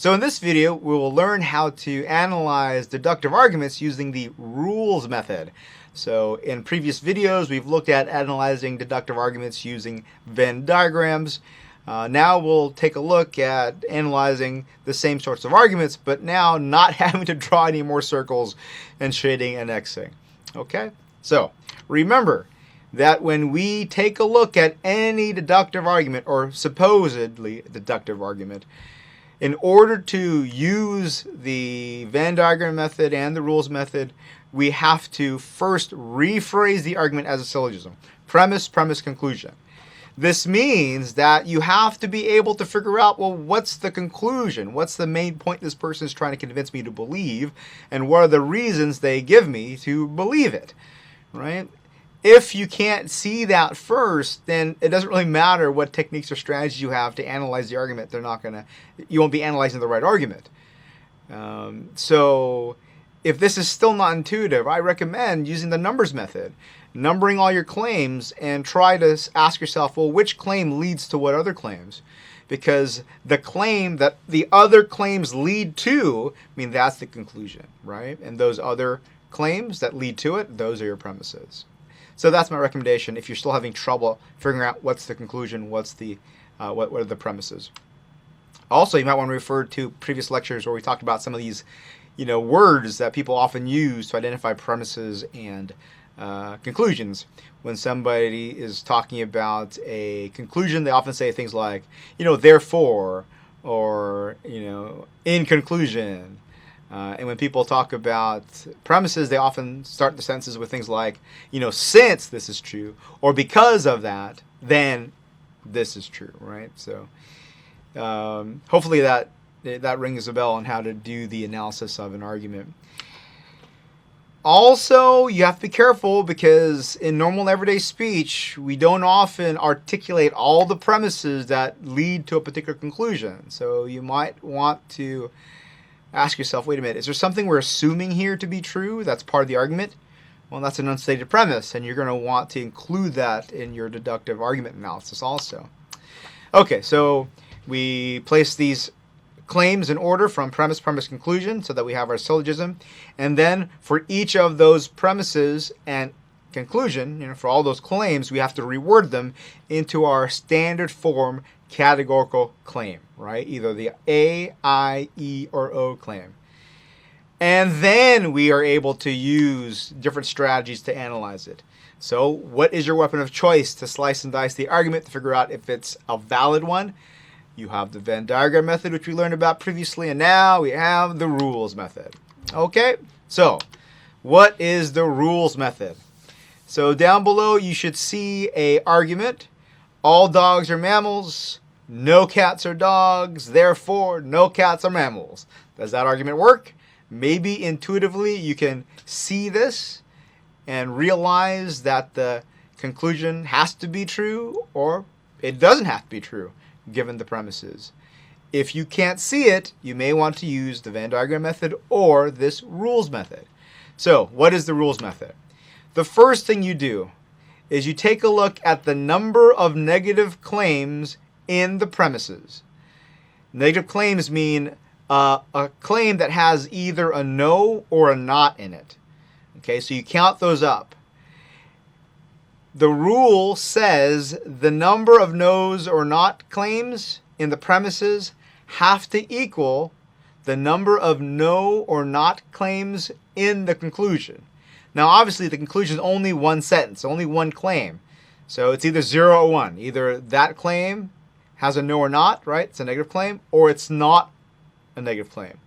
So in this video, we will learn how to analyze deductive arguments using the rules method. So in previous videos, we've looked at analyzing deductive arguments using Venn diagrams. Now we'll take a look at analyzing the same sorts of arguments, but now not having to draw any more circles and shading and Xing. Okay? So remember that when we take a look at any deductive argument or supposedly deductive argument, in order to use the Venn diagram method and the rules method, we have to first rephrase the argument as a syllogism. Premise, premise, conclusion. This means that you have to be able to figure out, well, what's the conclusion? What's the main point this person is trying to convince me to believe? And what are the reasons they give me to believe it? Right? If you can't see that first, then it doesn't really matter what techniques or strategies you have to analyze the argument. You won't be analyzing the right argument. So if this is still not intuitive, I recommend using the numbers method, numbering all your claims, and try to ask yourself, well, which claim leads to what other claims? Because the claim that the other claims lead to, that's the conclusion, right? And those other claims that lead to it, those are your premises. So that's my recommendation if you're still having trouble figuring out what's the conclusion, what are the premises. Also, you might want to refer to previous lectures where we talked about some of these, words that people often use to identify premises and conclusions. When somebody is talking about a conclusion, they often say things like, therefore, or, in conclusion. And when people talk about premises, they often start the sentences with things like, since this is true, or because of that, then this is true, right? So hopefully that rings a bell on how to do the analysis of an argument. Also, you have to be careful because in normal everyday speech, we don't often articulate all the premises that lead to a particular conclusion. So you might want to ask yourself, wait a minute, is there something we're assuming here to be true that's part of the argument? Well, that's an unstated premise, and you're going to want to include that in your deductive argument analysis also. Okay, so we place these claims in order from premise, premise, conclusion so that we have our syllogism. And then for each of those premises and conclusion, for all those claims, we have to reword them into our standard form categorical claim, right? Either the A, I, E, or O claim. And then we are able to use different strategies to analyze it. So what is your weapon of choice to slice and dice the argument to figure out if it's a valid one? You have the Venn diagram method, which we learned about previously, and now we have the rules method. Okay, so what is the rules method? So down below you should see an argument. All dogs are mammals. No cats are dogs. Therefore, no cats are mammals. Does that argument work? Maybe intuitively you can see this and realize that the conclusion has to be true or it doesn't have to be true given the premises. If you can't see it, you may want to use the Venn diagram method or this rules method. So, what is the rules method? The first thing you do is you take a look at the number of negative claims in the premises. Negative claims mean a claim that has either a no or a not in it. Okay, so you count those up. The rule says the number of no's or not claims in the premises have to equal the number of no or not claims in the conclusion. Now, obviously, the conclusion is only one sentence, only one claim. So it's either 0 or 1. Either that claim has a no or not, right? It's a negative claim, or it's not a negative claim.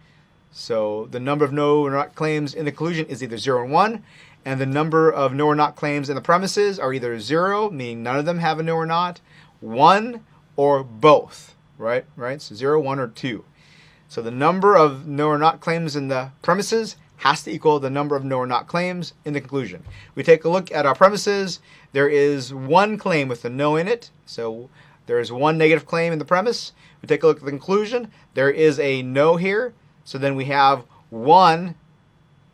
So the number of no or not claims in the conclusion is either 0 and 1, and the number of no or not claims in the premises are either 0, meaning none of them have a no or not, 1, or both, right? So 0, 1, or 2. So the number of no or not claims in the premises has to equal the number of no or not claims in the conclusion. We take a look at our premises. There is one claim with a no in it, so there is one negative claim in the premise. We take a look at the conclusion. There is a no here, so then we have one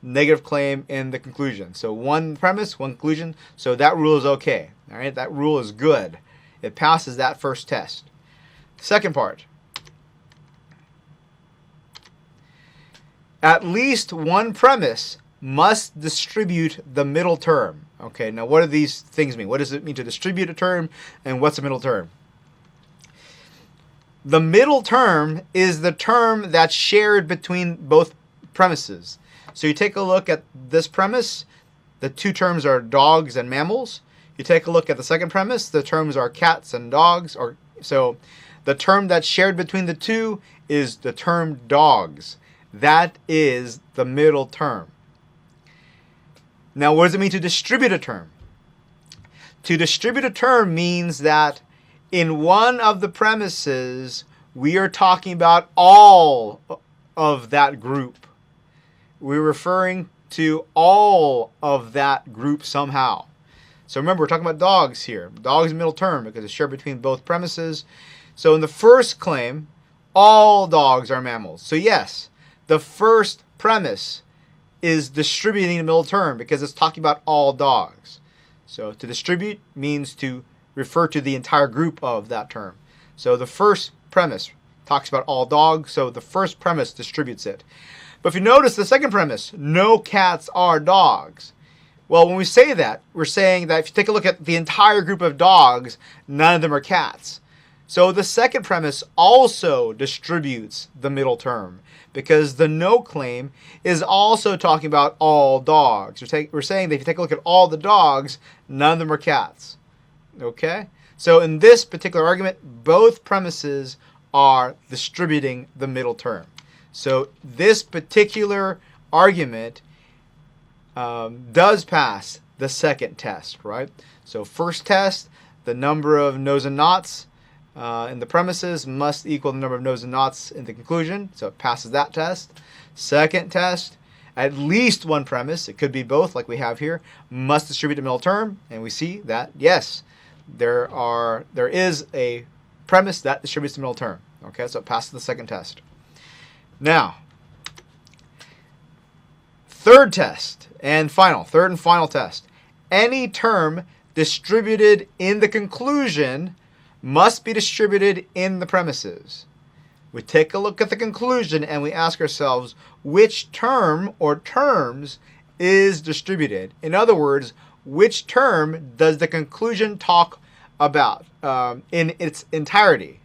negative claim in the conclusion. So one premise, one conclusion. So that rule is okay. All right, that rule is good. It passes that first test. Second part. at least one premise must distribute the middle term. Okay, now what do these things mean? What does it mean to distribute a term, and what's a middle term? The middle term is the term that's shared between both premises. So you take a look at this premise, the two terms are dogs and mammals. You take a look at the second premise, the terms are cats and dogs. So the term that's shared between the two is the term dogs. That is the middle term. Now, what does it mean to distribute a term? To distribute a term means that in one of the premises, we are talking about all of that group. We're referring to all of that group somehow. So remember, we're talking about dogs here. Dogs in middle term because it's shared between both premises. So in the first claim, all dogs are mammals. So yes, the first premise is distributing the middle term because it's talking about all dogs. So to distribute means to refer to the entire group of that term. So the first premise talks about all dogs, so the first premise distributes it. But if you notice the second premise, no cats are dogs. Well, when we say that, we're saying that if you take a look at the entire group of dogs, none of them are cats. So the second premise also distributes the middle term because the no claim is also talking about all dogs. We're saying that if you take a look at all the dogs, none of them are cats. Okay? So in this particular argument, both premises are distributing the middle term. So this particular argument does pass the second test, right? So first test, the number of no's and nots in the premises must equal the number of no's and nots in the conclusion. So it passes that test. Second test, at least one premise, it could be both like we have here, must distribute the middle term. And we see that, yes, there is a premise that distributes the middle term. Okay, so it passes the second test. Now, third and final test. Any term distributed in the conclusion must be distributed in the premises. We take a look at the conclusion and we ask ourselves which term or terms is distributed. In other words, which term does the conclusion talk about in its entirety?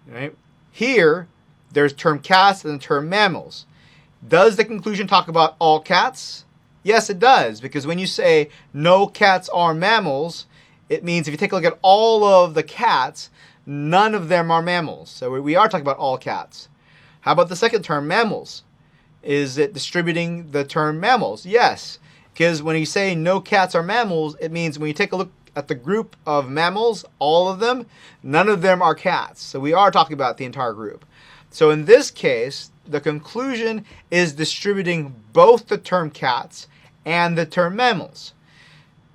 Right? Here, there's term cats and the term mammals. Does the conclusion talk about all cats? Yes, it does, because when you say no cats are mammals, it means if you take a look at all of the cats, none of them are mammals. So we are talking about all cats. How about the second term, mammals? Is it distributing the term mammals? Yes, because when you say no cats are mammals, it means when you take a look at the group of mammals, all of them, none of them are cats. So we are talking about the entire group. So in this case, the conclusion is distributing both the term cats and the term mammals.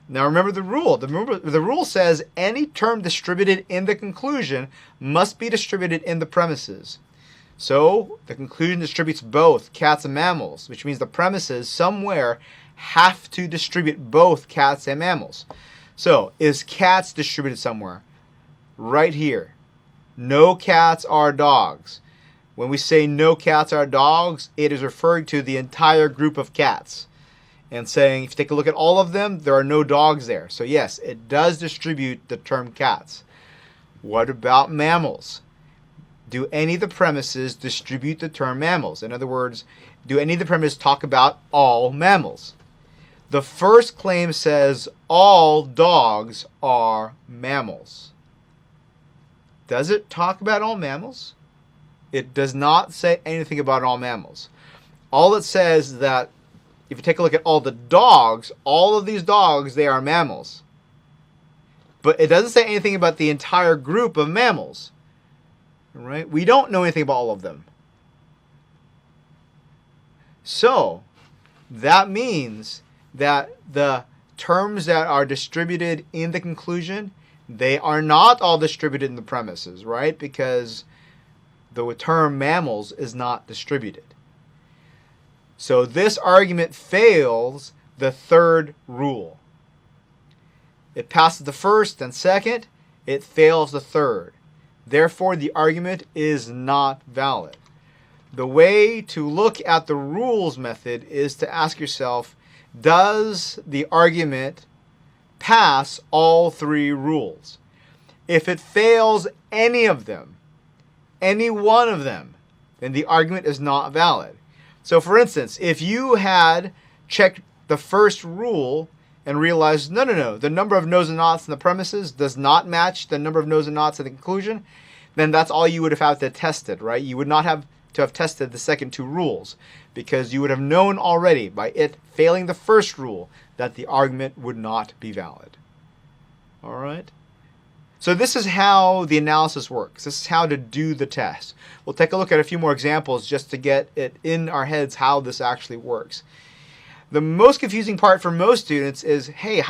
Now remember the rule. The rule says any term distributed in the conclusion must be distributed in the premises. So the conclusion distributes both cats and mammals, which means the premises somewhere have to distribute both cats and mammals. So is cats distributed somewhere? Right here. No cats are dogs. When we say no cats are dogs, it is referring to the entire group of cats. And saying, if you take a look at all of them, there are no dogs there. So yes, it does distribute the term cats. What about mammals? Do any of the premises distribute the term mammals? In other words, do any of the premises talk about all mammals? The first claim says all dogs are mammals. Does it talk about all mammals? It does not say anything about all mammals. All it says is that if you take a look at all the dogs, all of these dogs, they are mammals. But it doesn't say anything about the entire group of mammals. Right? We don't know anything about all of them. So, that means that the terms that are distributed in the conclusion, they are not all distributed in the premises, right? Because the term mammals is not distributed. So this argument fails the third rule. It passes the first and second, it fails the third. Therefore, the argument is not valid. The way to look at the rules method is to ask yourself, does the argument pass all three rules? If it fails any of them, any one of them, then the argument is not valid. So for instance, if you had checked the first rule and realized, no, the number of no's and nots in the premises does not match the number of no's and nots in the conclusion, then that's all you would have had to test it, right? You would not have to have tested the second two rules, because you would have known already by it failing the first rule that the argument would not be valid. All right? So this is how the analysis works. This is how to do the test. We'll take a look at a few more examples just to get it in our heads how this actually works. The most confusing part for most students is, hey,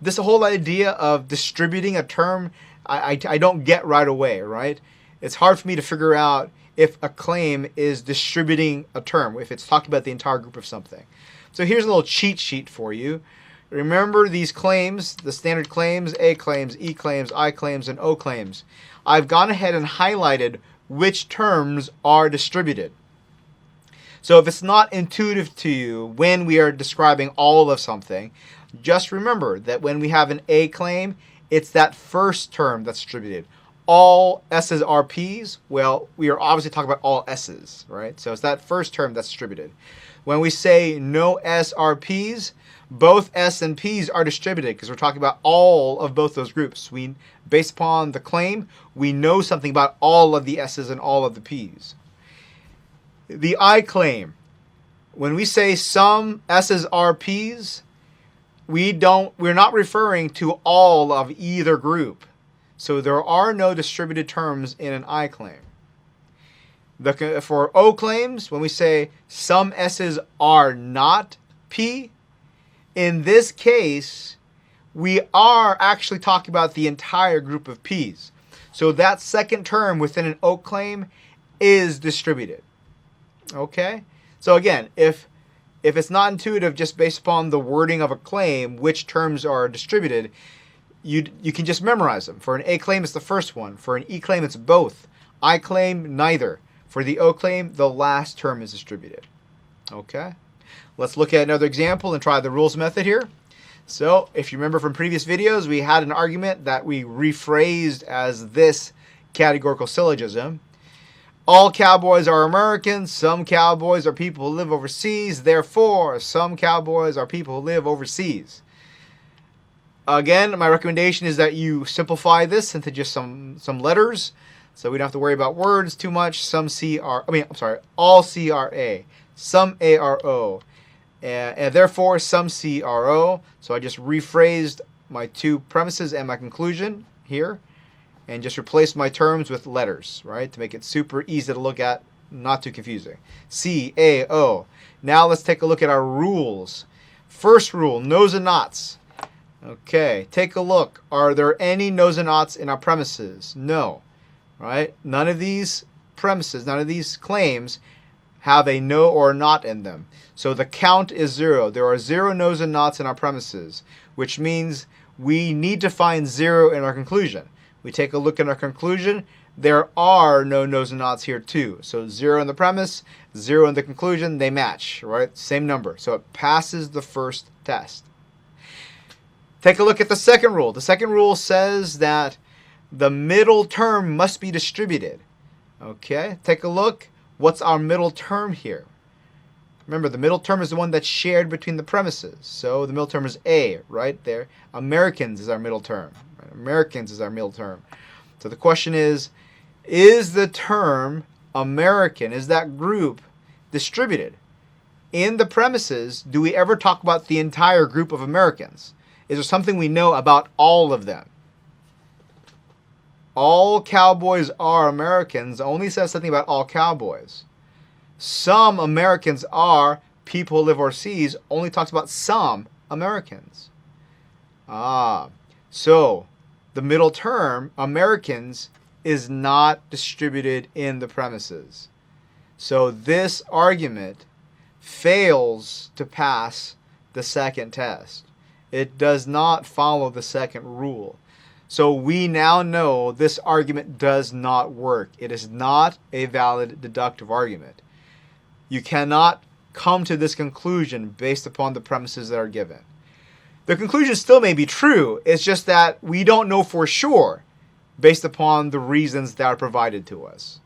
this whole idea of distributing a term, I don't get right away, right? It's hard for me to figure out if a claim is distributing a term, if it's talking about the entire group of something. So here's a little cheat sheet for you. Remember these claims, the standard claims, A claims, E claims, I claims, and O claims. I've gone ahead and highlighted which terms are distributed. So if it's not intuitive to you when we are describing all of something, just remember that when we have an A claim, it's that first term that's distributed. All S's are P's. Well, we are obviously talking about all S's, right? So it's that first term that's distributed. When we say no S are P's, both S and P's are distributed because we're talking about all of both those groups. Based upon the claim, we know something about all of the S's and all of the P's. The I claim, when we say some S's are P's, we're not referring to all of either group. So there are no distributed terms in an I claim. For O claims, when we say some S's are not P, in this case, we are actually talking about the entire group of P's. So that second term within an O claim is distributed. Okay? So again, if it's not intuitive just based upon the wording of a claim, which terms are distributed, you can just memorize them. For an A claim, it's the first one. For an E claim, it's both. I claim, neither. For the O claim, the last term is distributed. Okay? Let's look at another example and try the rules method here. So, if you remember from previous videos, we had an argument that we rephrased as this categorical syllogism. All cowboys are Americans. Some cowboys are people who live overseas. Therefore, some cowboys are people who live overseas. Again, my recommendation is that you simplify this into just some letters, so we don't have to worry about words too much. All C are A, some A are O, and therefore some C are O. So I just rephrased my two premises and my conclusion here, and just replaced my terms with letters, right, to make it super easy to look at, not too confusing. C, A, O. Now let's take a look at our rules. First rule, no's and nots. Okay, take a look. Are there any no's and nots in our premises? No. Right? None of these premises, none of these claims have a no or a not in them. So the count is 0. There are 0 no's and nots in our premises, which means we need to find 0 in our conclusion. We take a look at our conclusion. There are no no's and nots here too. So 0 in the premise, 0 in the conclusion, they match, right? Same number. So it passes the first test. Take a look at the second rule. The second rule says that the middle term must be distributed. Okay, take a look. What's our middle term here? Remember, the middle term is the one that's shared between the premises. So the middle term is A, right there. Americans is our middle term. Right? Americans is our middle term. So the question is the term American, is that group distributed? In the premises, do we ever talk about the entire group of Americans? Is there something we know about all of them? All cowboys are Americans only says something about all cowboys. Some Americans are people who live overseas only talks about some Americans. So the middle term, Americans, is not distributed in the premises. So this argument fails to pass the second test. It does not follow the second rule. So we now know this argument does not work. It is not a valid deductive argument. You cannot come to this conclusion based upon the premises that are given. The conclusion still may be true. It's just that we don't know for sure based upon the reasons that are provided to us,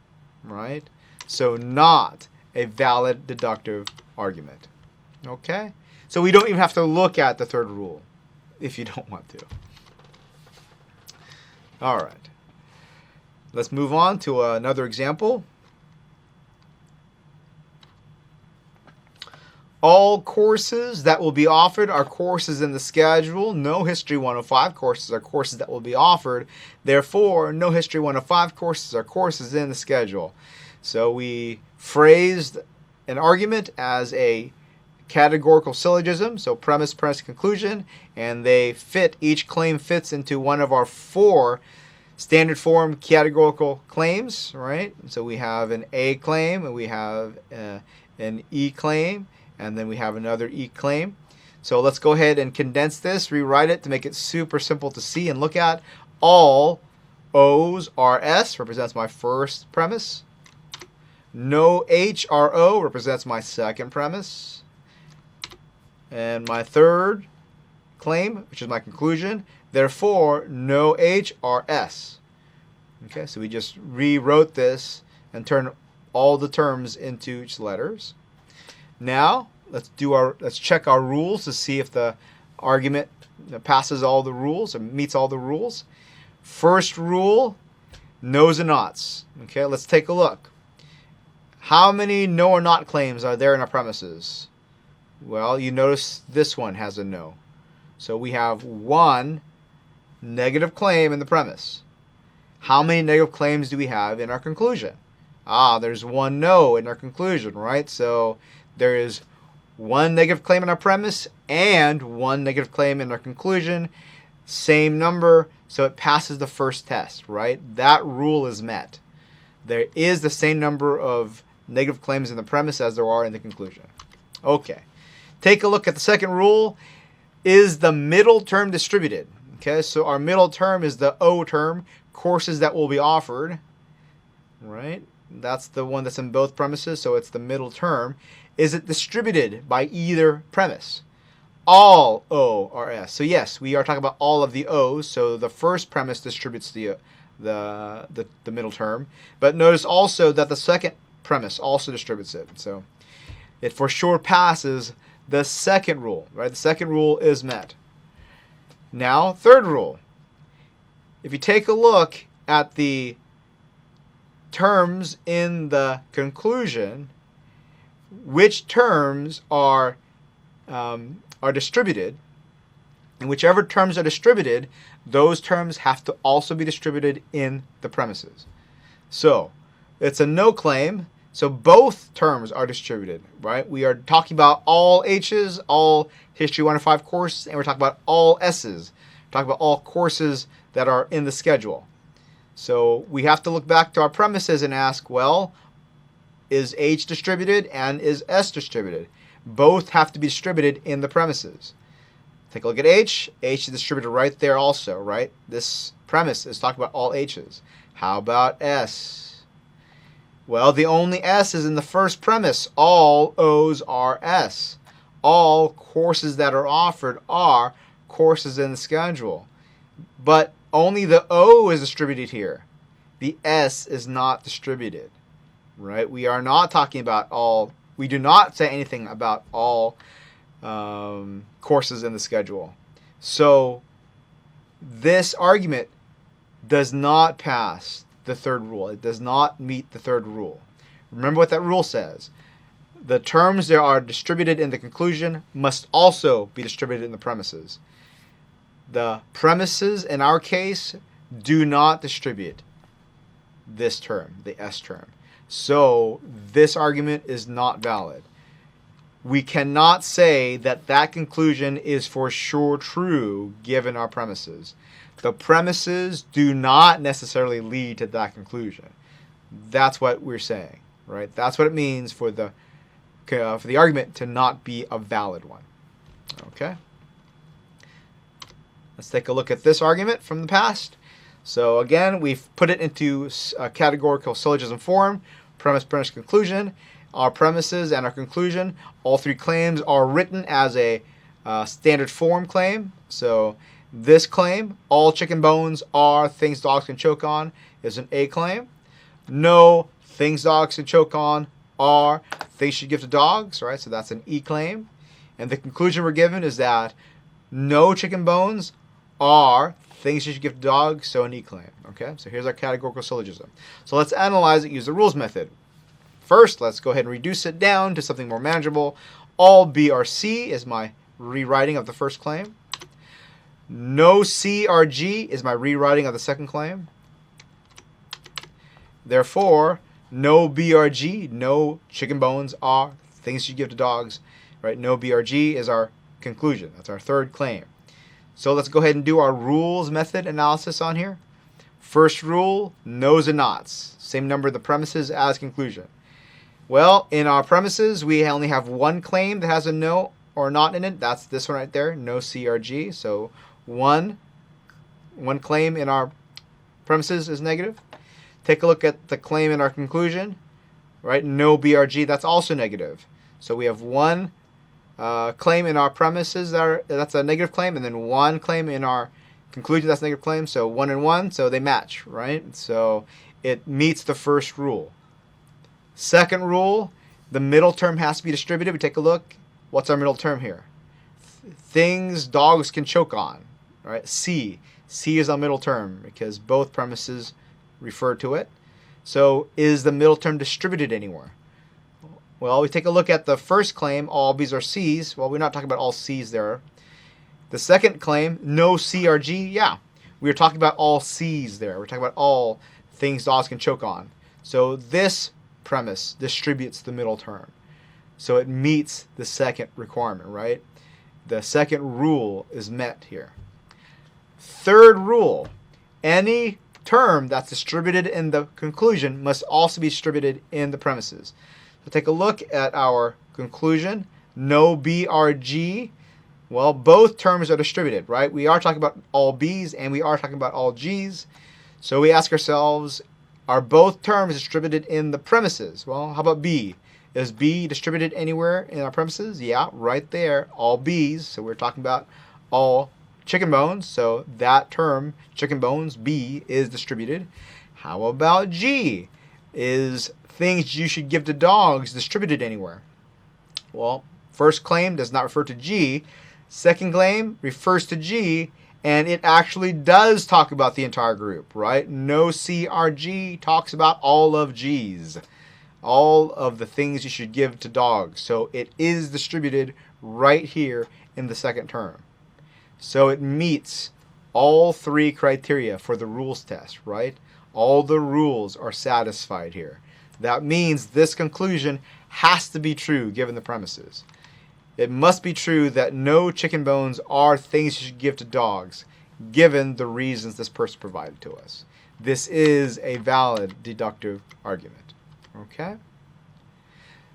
right? So not a valid deductive argument, okay? So we don't even have to look at the third rule if you don't want to. All right. Let's move on to another example. All courses that will be offered are courses in the schedule. No History 105 courses are courses that will be offered. Therefore, no History 105 courses are courses in the schedule. So we phrased an argument as a categorical syllogism, so premise, conclusion, and they fit, each claim fits into one of our 4 standard form categorical claims, right? So we have an A claim, and we have an E claim, and then we have another E claim. So let's go ahead and condense this, rewrite it to make it super simple to see and look at. All O's are S, represents my first premise. No H are O, represents my second premise. And my third claim, which is my conclusion, therefore, no H are S. Okay, so we just rewrote this and turned all the terms into letters. Now, let's check our rules to see if the argument passes all the rules or meets all the rules. First rule, no's and nots. Okay, let's take a look. How many no or not claims are there in our premises? Well, you notice this one has a no. So we have 1 negative claim in the premise. How many negative claims do we have in our conclusion? There's 1 no in our conclusion, right? So there is 1 negative claim in our premise and 1 negative claim in our conclusion. Same number, so it passes the first test, right? That rule is met. There is the same number of negative claims in the premise as there are in the conclusion. Okay. Take a look at the second rule. Is the middle term distributed? Okay, so our middle term is the O term, courses that will be offered, right? That's the one that's in both premises, so it's the middle term. Is it distributed by either premise? All O are S. So yes, we are talking about all of the O's, so the first premise distributes the middle term. But notice also that the second premise also distributes it. So it for sure passes the second rule, right? The second rule is met. Now, third rule. If you take a look at the terms in the conclusion, which terms are distributed, and whichever terms are distributed, those terms have to also be distributed in the premises. So, it's a no claim. So both terms are distributed, right? We are talking about all H's, all History 105 courses, and we're talking about all S's. We're talking about all courses that are in the schedule. So we have to look back to our premises and ask, well, is H distributed and is S distributed? Both have to be distributed in the premises. Take a look at H. H is distributed right there also, right? This premise is talking about all H's. How about S? Well, the only S is in the first premise. All O's are S. All courses that are offered are courses in the schedule. But only the O is distributed here. The S is not distributed, right? We are not talking about all. We do not say anything about all courses in the schedule. So this argument does not pass the third rule. It does not meet the third rule. Remember what that rule says. The terms that are distributed in the conclusion must also be distributed in the premises. The premises, in our case, do not distribute this term, the S term. So this argument is not valid. We cannot say that that conclusion is for sure true given our premises. The premises do not necessarily lead to that conclusion. That's what we're saying, right? That's what it means for the argument to not be a valid one. Okay? Let's take a look at this argument from the past. So again, we've put it into a categorical syllogism form. premise, conclusion. Our premises and our conclusion, all three claims are written as a standard form claim. So this claim, all chicken bones are things dogs can choke on, is an A claim. No things dogs can choke on are things you should give to dogs, right? So that's an E claim. And the conclusion we're given is that no chicken bones are things you should give to dogs, so an E claim. Okay, so here's our categorical syllogism. So let's analyze it, use the rules method. First, let's go ahead and reduce it down to something more manageable. All B or C is my rewriting of the first claim. No C or G is my rewriting of the second claim. Therefore, no B or G, no chicken bones are things you give to dogs. Right? No B or G is our conclusion. That's our third claim. So let's go ahead and do our rules method analysis on here. First rule, no's and nots. Same number of the premises as conclusion. Well, in our premises, we only have one claim that has a no or not in it. That's this one right there, no C or G. So one claim in our premises is negative. Take a look at the claim in our conclusion, right? No B or G, that's also negative. So we have one claim in our premises that's a negative claim, and then one claim in our conclusion that's a negative claim. So 1 and 1, so they match, right? So it meets the first rule. Second rule, the middle term has to be distributed. We take a look. What's our middle term here? Things dogs can choke on, right? C. C is our middle term because both premises refer to it. So is the middle term distributed anywhere? Well, we take a look at the first claim, all B's are C's. Well, we're not talking about all C's there. The second claim, no C or G, yeah. We were talking about all C's there. We're talking about all things dogs can choke on. So this premise distributes the middle term. So it meets the second requirement, right? The second rule is met here. Third rule, any term that's distributed in the conclusion must also be distributed in the premises. So take a look at our conclusion. No B or G. Well, both terms are distributed, right? We are talking about all B's and we are talking about all G's. So we ask ourselves, are both terms distributed in the premises? Well, how about B? Is B distributed anywhere in our premises? Yeah, right there, all B's. So we're talking about all chicken bones. So that term, chicken bones, B, is distributed. How about G? Is things you should give to dogs distributed anywhere? Well, first claim does not refer to G. Second claim refers to G, and it actually does talk about the entire group, right? No C or G talks about all of G's, all of the things you should give to dogs. So it is distributed right here in the second term. So it meets all three criteria for the rules test, right? All the rules are satisfied here. That means this conclusion has to be true given the premises. It must be true that no chicken bones are things you should give to dogs, given the reasons this person provided to us. This is a valid deductive argument. Okay?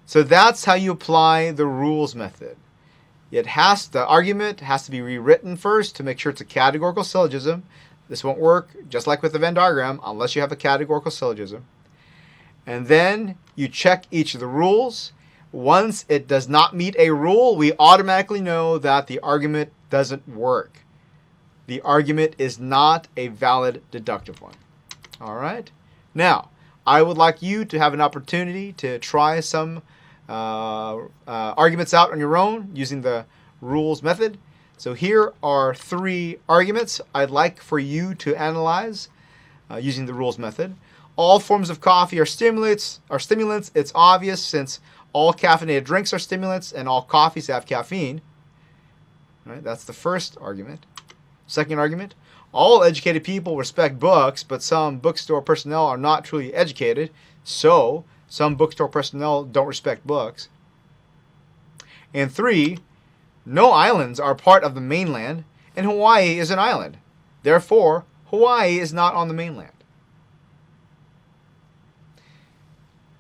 So that's how you apply the rules method. The argument has to be rewritten first to make sure it's a categorical syllogism. This won't work, just like with the Venn diagram, unless you have a categorical syllogism. And then you check each of the rules. Once it does not meet a rule, we automatically know that the argument doesn't work. The argument is not a valid deductive one. All right? Now, I would like you to have an opportunity to try some arguments out on your own using the rules method. So here are 3 arguments I'd like for you to analyze using the rules method. All forms of coffee are stimulants. It's obvious since all caffeinated drinks are stimulants and all coffees have caffeine. Right? That's the first argument. Second argument, all educated people respect books, but some bookstore personnel are not truly educated, so some bookstore personnel don't respect books. And 3, no islands are part of the mainland, and Hawaii is an island. Therefore, Hawaii is not on the mainland.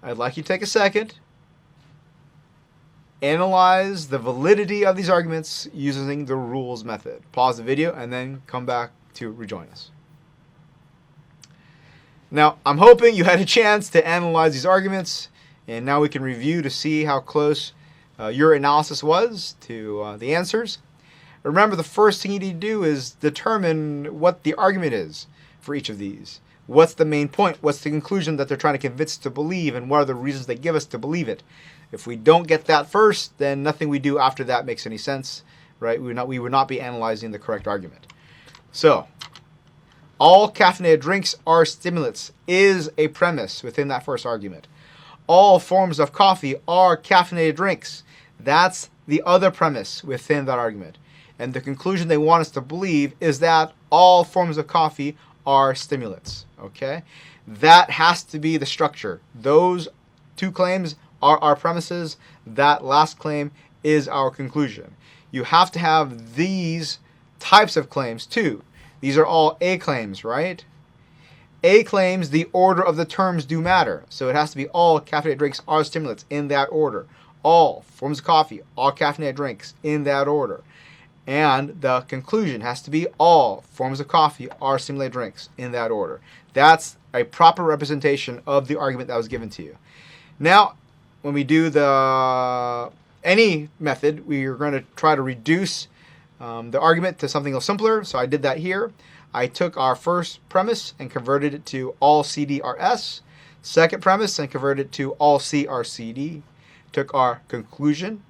I'd like you to take a second, analyze the validity of these arguments using the rules method. Pause the video and then come back to rejoin us. Now, I'm hoping you had a chance to analyze these arguments, and now we can review to see how close your analysis was to the answers. Remember, the first thing you need to do is determine what the argument is for each of these. What's the main point? What's the conclusion that they're trying to convince us to believe, and what are the reasons they give us to believe it? If we don't get that first, then nothing we do after that makes any sense, right? We would not be analyzing the correct argument. So, all caffeinated drinks are stimulants is a premise within that first argument. All forms of coffee are caffeinated drinks. That's the other premise within that argument. And the conclusion they want us to believe is that all forms of coffee are stimulants. Okay? That has to be the structure. Those two claims are our premises. That last claim is our conclusion. You have to have these types of claims too. These are all A claims, right? A claims the order of the terms do matter. So it has to be all caffeinated drinks are stimulants in that order. All forms of coffee are caffeinated drinks in that order. And the conclusion has to be all forms of coffee are stimulated drinks in that order. That's a proper representation of the argument that was given to you. Now, when we do any method, we are going to try to reduce the argument to something a little simpler. So I did that here. I took our first premise and converted it to all CD are S. Second premise and converted it to all C are CD. Took our conclusion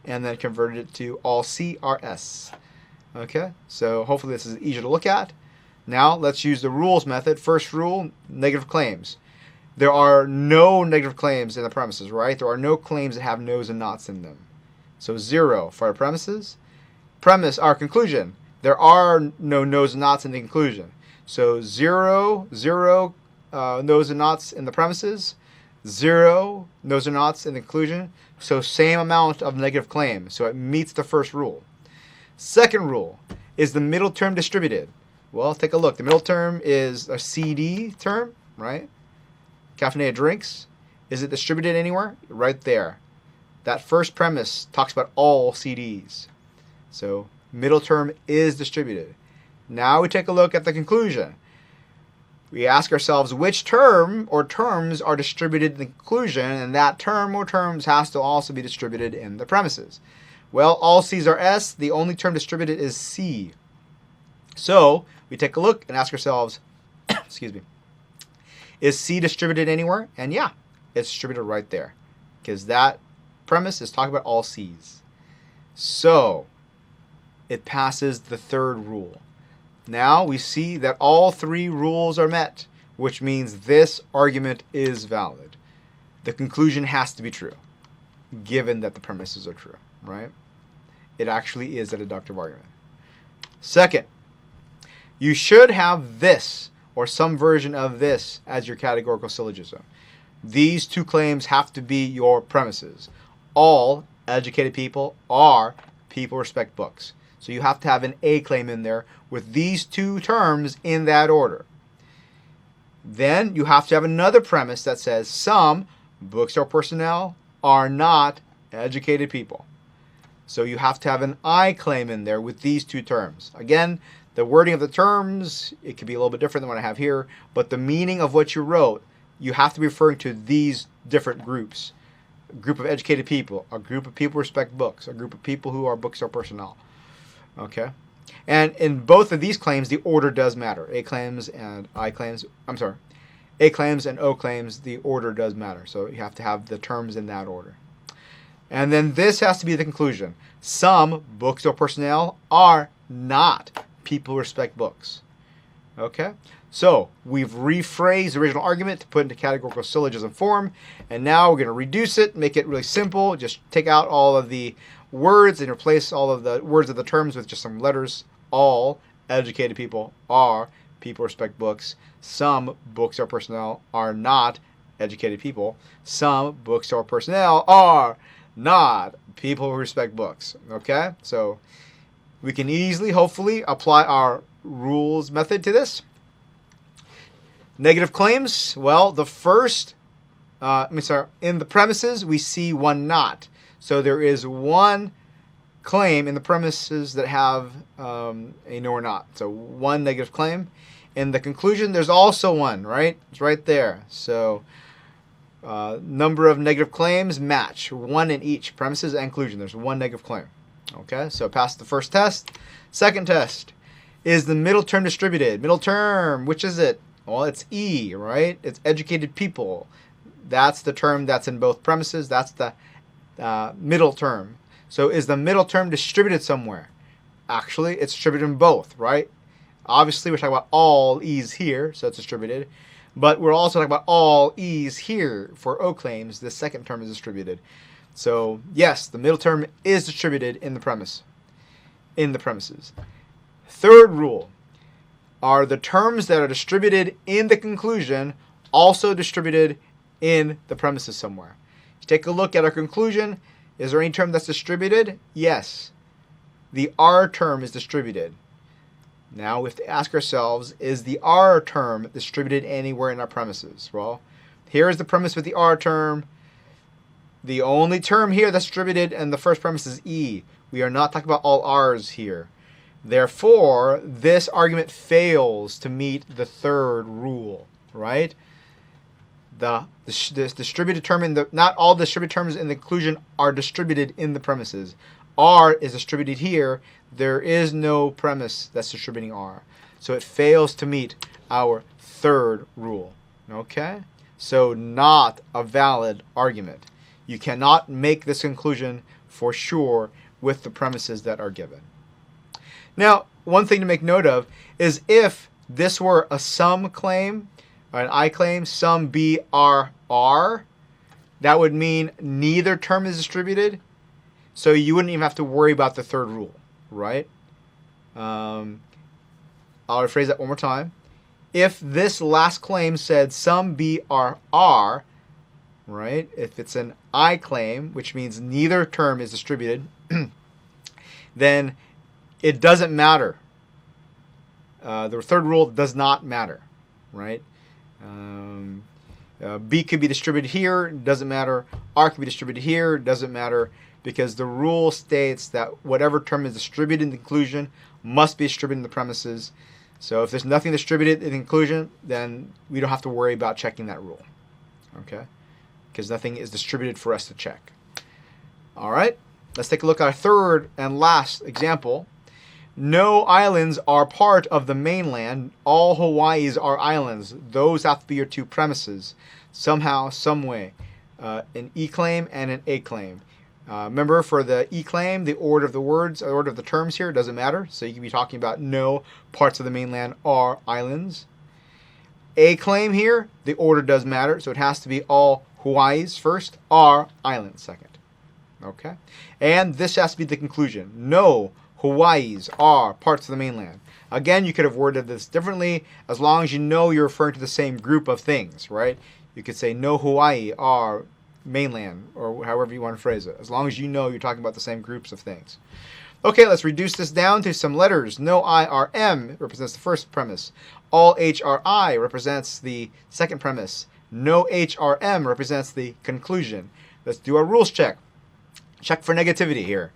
and then converted it to all C are S. Okay, so hopefully this is easier to look at. Now let's use the rules method. First rule, negative claims. There are no negative claims in the premises, right? There are no claims that have no's and nots in them. So 0 for our premises. Our conclusion. There are no no's and nots in the conclusion. So 0, 0 no's and nots in the premises. 0 no's and nots in the conclusion. So same amount of negative claims. So it meets the first rule. Second rule, is the middle term distributed? Well, take a look. The middle term is a CD term, right? Caffeinated drinks. Is it distributed anywhere? Right there. That first premise talks about all CDs. So middle term is distributed. Now we take a look at the conclusion. We ask ourselves which term or terms are distributed in the conclusion, and that term or terms has to also be distributed in the premises. Well, all C's are S. The only term distributed is C. So we take a look and ask ourselves, excuse me, is C distributed anywhere? And yeah, it's distributed right there, because that premise is talking about all C's. So it passes the third rule. Now we see that all three rules are met, which means this argument is valid. The conclusion has to be true, given that the premises are true, right? It actually is a deductive argument. Second, you should have this or some version of this as your categorical syllogism. These two claims have to be your premises. All educated people are people respect books. So you have to have an A claim in there with these two terms in that order. Then you have to have another premise that says some bookstore personnel are not educated people. So you have to have an I claim in there with these two terms. Again, the wording of the terms, it could be a little bit different than what I have here, but the meaning of what you wrote, you have to be referring to these different groups. A group of educated people, a group of people who respect books, a group of people who are bookstore personnel. Okay? And in both of these claims, the order does matter. A claims and I claims, A claims and O claims, the order does matter. So you have to have the terms in that order. And then this has to be the conclusion. Some bookstore personnel are not people who respect books. Okay? So we've rephrased the original argument to put into categorical syllogism form. And now we're going to reduce it, make it really simple. Just take out all of the words and replace all of the words of the terms with just some letters. All educated people are people who respect books. Some bookstore personnel are not educated people. Some bookstore personnel are not people who respect books. Okay? So we can easily, hopefully, apply our rules method to this. Negative claims. Well, the first, in the premises, we see one not. So there is one claim in the premises that have a no or not. So one negative claim. In the conclusion, there's also one, right? It's right there. So number of negative claims match. One in each premises and conclusion. There's one negative claim. Okay, so pass the first test. Second test. Is the middle term distributed? Middle term, which is it? Well, it's E, right? It's educated people. That's the term that's in both premises. That's the middle term. So is the middle term distributed somewhere? Actually, it's distributed in both, right? Obviously, we're talking about all E's here, so it's distributed. But we're also talking about all E's here for O claims. The second term is distributed. So yes, the middle term is distributed in the premises. Third rule, are the terms that are distributed in the conclusion also distributed in the premises somewhere? Take a look at our conclusion. Is there any term that's distributed? Yes. The R term is distributed. Now we have to ask ourselves, is the R term distributed anywhere in our premises? Well, here is the premise with the R term. The only term here that's distributed in the first premise is E. We are not talking about all R's here. Therefore, this argument fails to meet the third rule, right? The distributed term not all distributed terms in the conclusion are distributed in the premises. R is distributed here. There is no premise that's distributing R. So it fails to meet our third rule. Okay? So not a valid argument. You cannot make this conclusion for sure with the premises that are given. Now, one thing to make note of is if this were a sum claim, or an I claim, sum B R R, that would mean neither term is distributed. So you wouldn't even have to worry about the third rule, right? I'll rephrase that one more time. If this last claim said sum B R R, right? If it's an I claim, which means neither term is distributed, then it doesn't matter. The third rule does not matter, right? B could be distributed here, doesn't matter. R could be distributed here, doesn't matter, because the rule states that whatever term is distributed in the conclusion must be distributed in the premises. So if there's nothing distributed in the conclusion, then we don't have to worry about checking that rule, okay? Because nothing is distributed for us to check. All right, let's take a look at our third and last example. No islands are part of the mainland. All Hawaiis are islands. Those have to be your two premises. Somehow, some way. An E claim and an A claim. Remember, for the E claim, the order of the words, the order of the terms here doesn't matter. So you can be talking about no parts of the mainland are islands. A claim here, the order does matter. So it has to be all Hawaiis first, are islands second. Okay? And this has to be the conclusion. No Hawaiis are parts of the mainland. Again, you could have worded this differently as long as you know you're referring to the same group of things, right? You could say no Hawaii are mainland, or however you want to phrase it, as long as you know you're talking about the same groups of things. Okay, let's reduce this down to some letters. No I R M represents the first premise. All H R I represents the second premise. No H R M represents the conclusion. Let's do our rules check. Check for negativity here.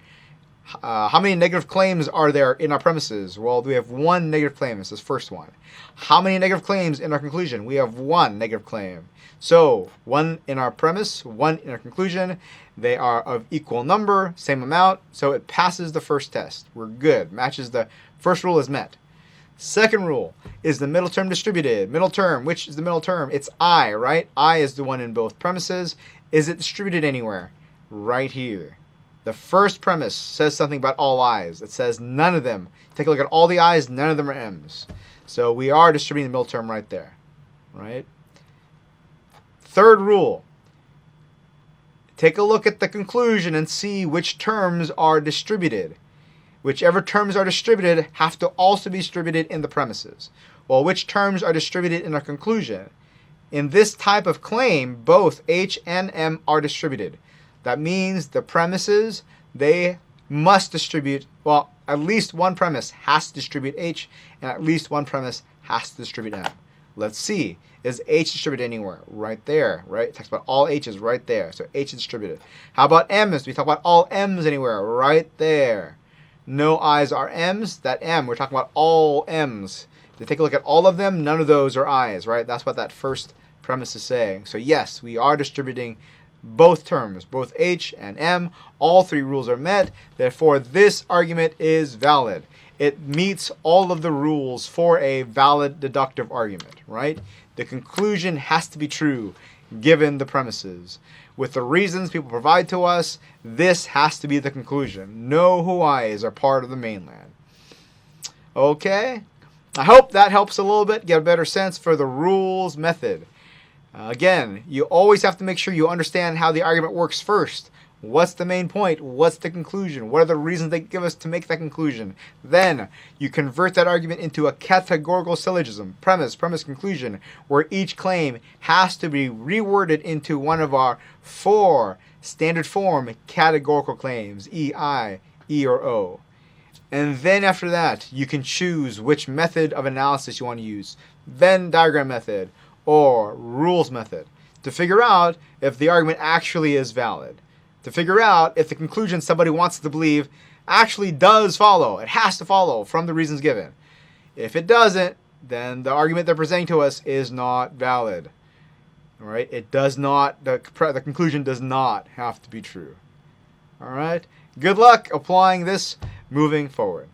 How many negative claims are there in our premises? Well, we have one negative claim. This is the first one. How many negative claims in our conclusion? We have one negative claim. So, one in our premise, one in our conclusion. They are of equal number, same amount. So it passes the first test. We're good. Matches the first rule is met. Second rule, is the middle term distributed? Middle term, which is the middle term? It's I, right? I is the one in both premises. Is it distributed anywhere? Right here. The first premise says something about all I's. It says none of them. Take a look at all the I's, none of them are M's. So we are distributing the middle term right there, right? Third rule. Take a look at the conclusion and see which terms are distributed. Whichever terms are distributed have to also be distributed in the premises. Well, which terms are distributed in our conclusion? In this type of claim, both H and M are distributed. That means the premises, they must distribute, well, at least one premise has to distribute H, and at least one premise has to distribute M. Let's see. Is H distributed anywhere? Right there, right? It talks about all H's right there. So H is distributed. How about M's? We talk about all M's anywhere? Right there. No I's are M's. That M, we're talking about all M's. They take a look at all of them, none of those are I's, right? That's what that first premise is saying. So yes, we are distributing both terms, both H and M. All three rules are met. Therefore, this argument is valid. It meets all of the rules for a valid deductive argument, right? The conclusion has to be true given the premises. With the reasons people provide to us, this has to be the conclusion. No Hawaiis are part of the mainland. Okay? I hope that helps a little bit, get a better sense for the rules method. Again, you always have to make sure you understand how the argument works first. What's the main point? What's the conclusion? What are the reasons they give us to make that conclusion? Then you convert that argument into a categorical syllogism, premise, conclusion, where each claim has to be reworded into one of our 4 standard form categorical claims, E, I, E, or O. And then after that, you can choose which method of analysis you want to use. Venn diagram method or rules method to figure out if the argument actually is valid. To figure out if the conclusion somebody wants to believe actually does follow. It has to follow from the reasons given. If it doesn't, then the argument they're presenting to us is not valid. All right? It does not, the conclusion does not have to be true. All right? Good luck applying this moving forward.